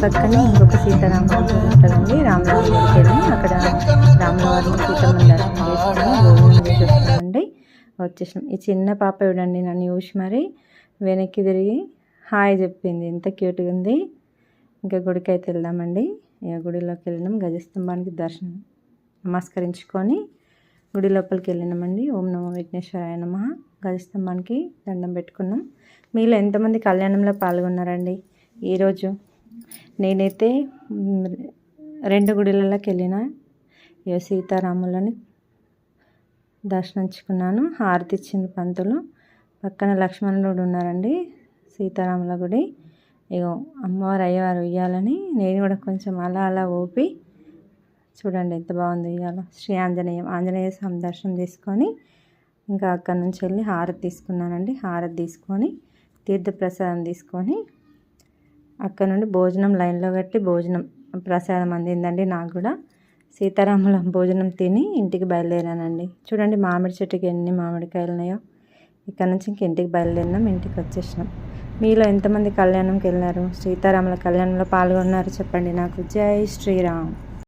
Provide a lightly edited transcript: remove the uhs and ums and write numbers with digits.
పక్కనే ఇంకొక సీతారాముల గుడి ఉంటుందండి. రాముల గుడికి వెళ్ళి అక్కడ రాముల వారిని సీతమ్మని దర్శనం చేసుకుని భోజనం చేసి వస్తామండి. వచ్చేసాం. ఈ చిన్న పాప చూడండి నన్ను చూసి మరి వెనక్కి తిరిగి హాయ్ చెప్పింది. ఎంత క్యూట్గా ఉంది. ఇంకా గుడికి అయితే వెళ్దామండి. ఇక గుడిలోకి వెళ్ళినాం. గజస్తంభానికి దర్శనం నమస్కరించుకొని గుడి లోపలికి వెళ్ళినామండి. ఓం నమో విఘ్నేశ్వరాయ నమః. గజస్తంభానికి దండం పెట్టుకున్నాం. మీలో ఎంతమంది కళ్యాణంలో పాల్గొన్నారండి ఈరోజు? నేనైతే 2 గుడిలలోకి వెళ్ళిన. ఇక సీతారాములని దర్శించుకున్నాను. హారతి ఇచ్చింది పంతులు. పక్కన లక్ష్మణుడు ఉన్నారండి. సీతారాముల గుడి. ఇగో అమ్మవారు అయ్యవారు ఉయ్యాలని నేను కూడా కొంచెం అలా అలా ఊపి చూడండి ఎంత బాగుంది ఉయ్యాల. శ్రీ ఆంజనేయ స్వామి దర్శనం తీసుకొని ఇంకా అక్కడి నుంచి వెళ్ళి హారతి తీసుకున్నానండి. హారతి తీసుకొని తీర్థప్రసాదం తీసుకొని అక్కడ నుండి భోజనం లైన్లో కట్టి భోజనం ప్రసాదం అందిందండి. నాకు కూడా సీతారాముల భోజనం తిని ఇంటికి బయలుదేరానండి. చూడండి మామిడి చెట్టుకి ఎన్ని మామిడికాయలు ఉన్నాయో. ఇక్కడ నుంచి ఇంక ఇంటికి బయలుదేరినాం. ఇంటికి వచ్చేసినాం. మీలో ఎంతమంది కళ్యాణంకి వెళ్ళినారు? సీతారాముల కళ్యాణంలో పాల్గొన్నారు చెప్పండి నాకు. జై శ్రీరామ్.